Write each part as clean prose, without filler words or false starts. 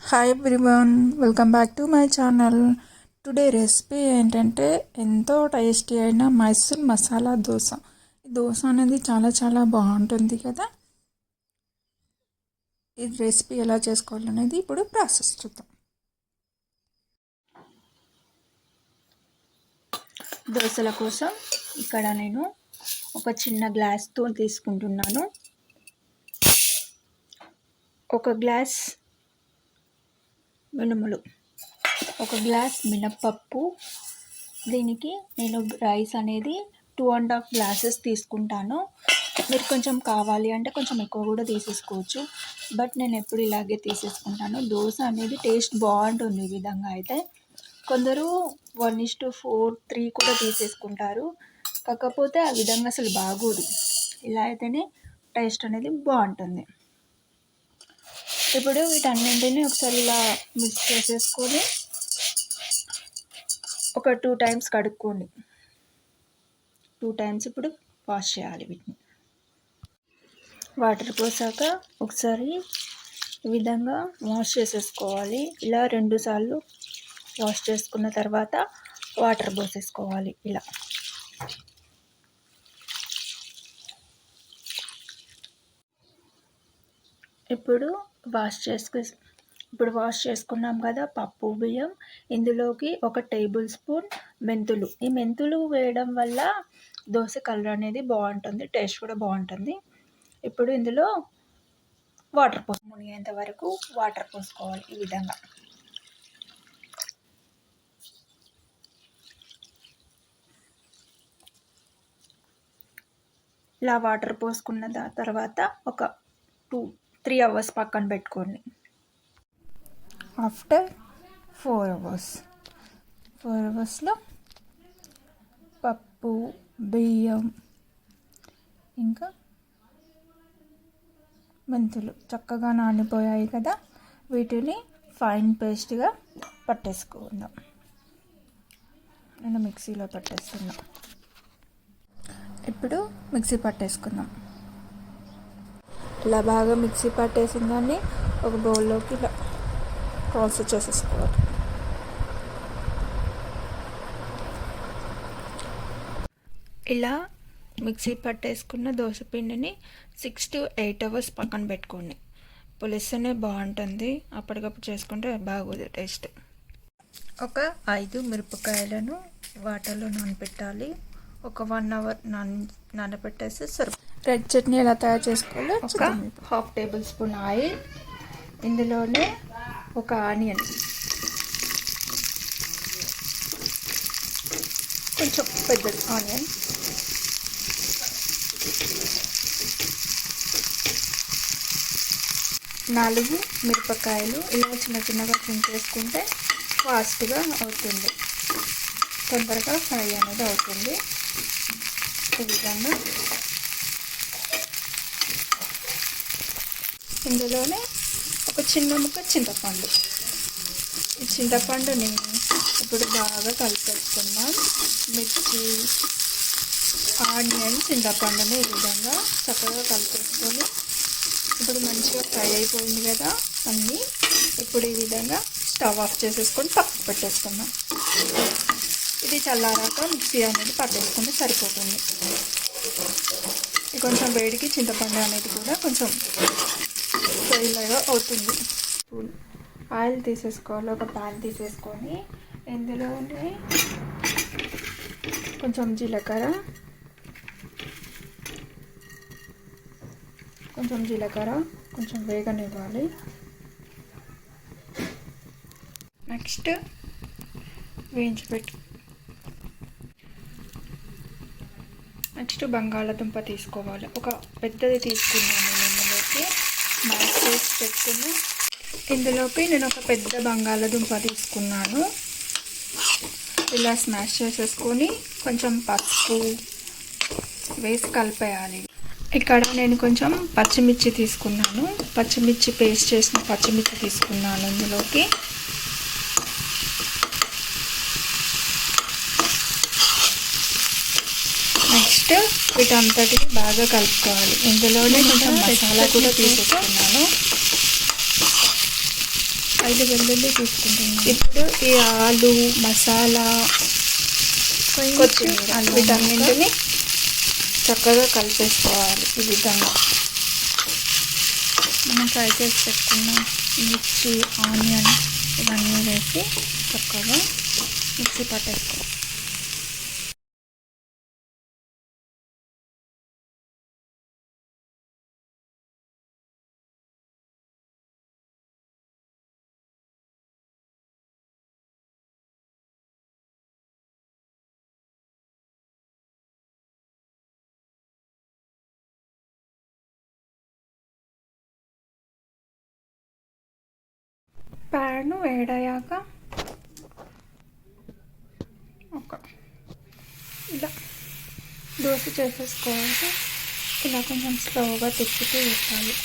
Hi everyone, welcome back to my channel. Today recipe ఏంటంటే ఎంతో tasty అయిన మైసూర్ మసాలా దోశ. ఈ దోశ అనేది చాలా చాలా బాగుంటుంది కదా. ఈ రెసిపీ ఎలా చేసుకోవాలనేది ఇప్పుడు ప్రాసెస్ చూద్దాం. దోశల కోసం ఇక్కడ నేను ఒక చిన్న గ్లాస్తో తీసుకుంటున్నాను. ఒక గ్లాస్ మినుములు, ఒక గ్లాస్ మినప్పప్పు. దీనికి నేను రైస్ అనేది 2.5 గ్లాసెస్ తీసుకుంటాను. మీరు కొంచెం కావాలి అంటే కొంచెం ఎక్కువ కూడా తీసేసుకోవచ్చు, బట్ నేను ఎప్పుడు ఇలాగే తీసేసుకుంటాను. దోశ అనేది టేస్ట్ బాగుంటుంది ఈ విధంగా అయితే. కొందరు 1:4:3 కూడా తీసేసుకుంటారు, కాకపోతే ఆ విధంగా అసలు బాగోదు. ఇలా అయితేనే టేస్ట్ అనేది బాగుంటుంది. ఇప్పుడు వీటన్నింటినీ ఒకసారి ఇలా మిక్స్ చేసేసుకొని ఒక 2 టైమ్స్ కడుక్కోండి. 2 టైమ్స్ ఇప్పుడు వాష్ చేయాలి. వీటిని వాటర్ పోసాక ఒకసారి ఈ విధంగా వాష్ చేసేసుకోవాలి. ఇలా 2 సార్లు వాష్ చేసుకున్న తర్వాత వాటర్ పోసేసుకోవాలి. ఇలా ఇప్పుడు వాష్ చేసుకున్నాం కదా పప్పు బియ్యం. ఇందులోకి 1 టేబుల్ స్పూన్ మెంతులు. ఈ మెంతులు వేయడం వల్ల దోశ కలర్ అనేది బాగుంటుంది, టేస్ట్ కూడా బాగుంటుంది. ఇప్పుడు ఇందులో వాటర్ మునిగేంత వరకు వాటర్ పోసుకోవాలి. ఈ విధంగా ఇలా వాటర్ పోసుకున్న తర్వాత ఒక 2-3 అవర్స్ పక్కన పెట్టుకోండి. ఆఫ్టర్ 4 అవర్స్లో పప్పు బియ్యం ఇంకా మెంతులు చక్కగా నానిపోయాయి కదా. వీటిని ఫైన్ పేస్ట్గా పట్టేసుకుందాం. నేను మిక్సీలో పట్టేస్తున్నా. ఇప్పుడు మిక్సీ పట్టేసుకుందాం. ఇలా బాగా మిక్సీ పట్టేసిన దాన్ని ఒక బౌల్లోకి ఇలా ట్రాన్స్ఫర్ చేసేసుకోవాలి. ఇలా మిక్సీ పట్టేసుకున్న దోశ పిండిని 6 to 8 అవర్స్ పక్కన పెట్టుకోండి. పులిస్తేనే బాగుంటుంది, అప్పటికప్పుడు చేసుకుంటే బాగోదు టేస్ట్. ఒక 5 మిరపకాయలను వాటర్లో నానబెట్టాలి. ఒక 1 అవర్ నానబెట్టేస్తే సరిపోతుంది. రెడ్ చట్నీ ఎలా తయారు చేసుకోవాలో ఒక 1/2 టేబుల్ స్పూన్ ఆయిల్. ఇందులోనే ఒక ఆనియన్, కొంచెం పెద్దది ఆనియన్, 4 మిరపకాయలు. ఇలా చిన్న చిన్నగా చేసుకుంటే ఫాస్ట్గా అవుతుంది, తొందరగా ఫ్రై అనేది అవుతుంది. ఈ విధంగా ఇందులోనే ఒక చిన్న ముక్క చింతపండు. ఈ చింతపండుని ఇప్పుడు బాగా కలిపేసుకుందాం. మిర్చి, ఆనియన్, చింతపండుని ఈ విధంగా చక్కగా కలిపేసుకొని ఇప్పుడు మంచిగా ఫ్రై అయిపోయింది కదా అన్నీ. ఇప్పుడు ఈ విధంగా స్టవ్ ఆఫ్ చేసేసుకొని పక్కకు పెట్టేసుకుందాం. ఇది చల్లారాక మిక్సీ అనేది పట్టేసుకుంటే సరిపోతుంది. కొంచెం వేడికి చింతపండు అనేది కూడా కొంచెం ఫ్రైలాగా అవుతుంది. ఆయిల్ తీసేసుకోవాలి. ఒక ప్యాన్ తీసేసుకొని ఇందులోనే కొంచెం జీలకర్ర కొంచెం వేగనివ్వాలి. నెక్స్ట్ నెక్స్ట్ బంగాళాదుంప తీసుకోవాలి. ఒక పెద్దది తీసుకున్నాను. ఇందులోకి మ్యాష్ చేసి పెట్టుకుని ఇందులోకి నేను ఒక పెద్ద బంగాళాదుంప తీసుకున్నాను. ఇలా స్మాష్ చేసేసుకొని కొంచెం పసుపు వేసి కలిపేయాలి. ఇక్కడ నేను కొంచెం పచ్చిమిర్చి తీసుకున్నాను. పచ్చిమిర్చి పేస్ట్ చేసిన పచ్చిమిర్చి తీసుకున్నాను. ఇందులోకి నెక్స్ట్ వీటంతటిని బాగా కలుపుకోవాలి. ఇందులోనే కొంచెం మసాలా కూడా తీసుకున్నాను. 5 వెల్లుల్లి తీసుకుంటున్నాను. ఇప్పుడు ఈ ఆలు మసాలా కొత్తిమీర వీటన్నింటిని చక్కగా కలిపేసుకోవాలి. ఈ విధంగా మనం ఫ్రై చేసి పెట్టుకున్న మిర్చి ఆనియన్ ఇవన్నీ వేసి చక్కగా మిక్సీ పట్టేసుకోవాలి. ప్యాన్ వేడయ్యాక ఇలా దోశ చేసేసుకోవాలి. ఇలా కొంచెం స్లోగా తిప్పుతూ వేయాలి.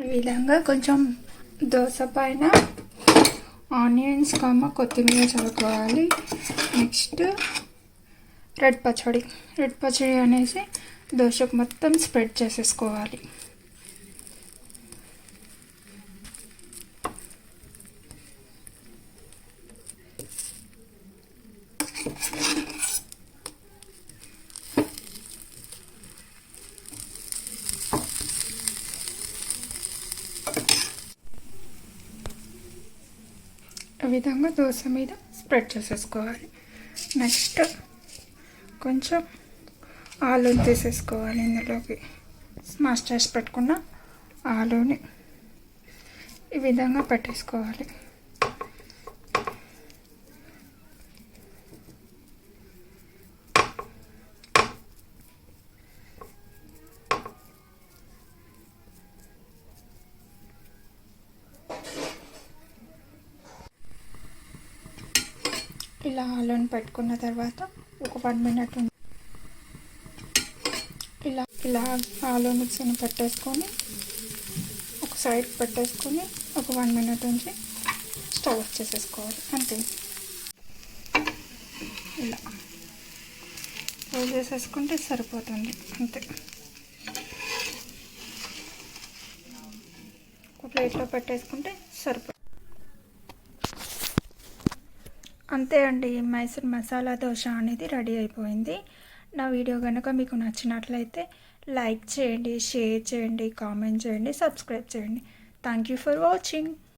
ఈ విధంగా కొంచెం దోశ పైన ఆనియన్స్ కొత్తిమీర చల్లుకోవాలి. నెక్స్ట్ రెడ్ పచ్చడి అనేసి దోశకు మొత్తం స్ప్రెడ్ చేసేసుకోవాలి. ఈ విధంగా దోశ మీద స్ప్రెడ్ చేసేసుకోవాలి. నెక్స్ట్ కొంచెం ఆలూని తీసేసుకోవాలి. ఇందులోకి స్మాష్ చేసి పెట్టుకున్న ఆలూని ఈ విధంగా పెట్టేసుకోవాలి. ఇలా ఆలూని పెట్టుకున్న తర్వాత ఒక 1 మినిట్ ఇలా ఆలూ మిక్సీని పెట్టేసుకొని ఒక సైడ్ పెట్టేసుకొని ఒక 1 మినిట్ ఉంచి స్టవ్ ఆఫ్ చేసేసుకోవాలి. అంతే. ఇలా రోల్ చేసేసుకుంటే సరిపోతుంది. అంతే. ఒక ప్లేట్లో పెట్టేసుకుంటే సరిపోతుంది. అంతే అండి, మైసూర్ మసాలా దోశ అనేది రెడీ అయిపోయింది. నా వీడియో కనుక మీకు నచ్చినట్లయితే లైక్ చేయండి, షేర్ చేయండి, కామెంట్ చేయండి, సబ్స్క్రైబ్ చేయండి. Thank you for watching.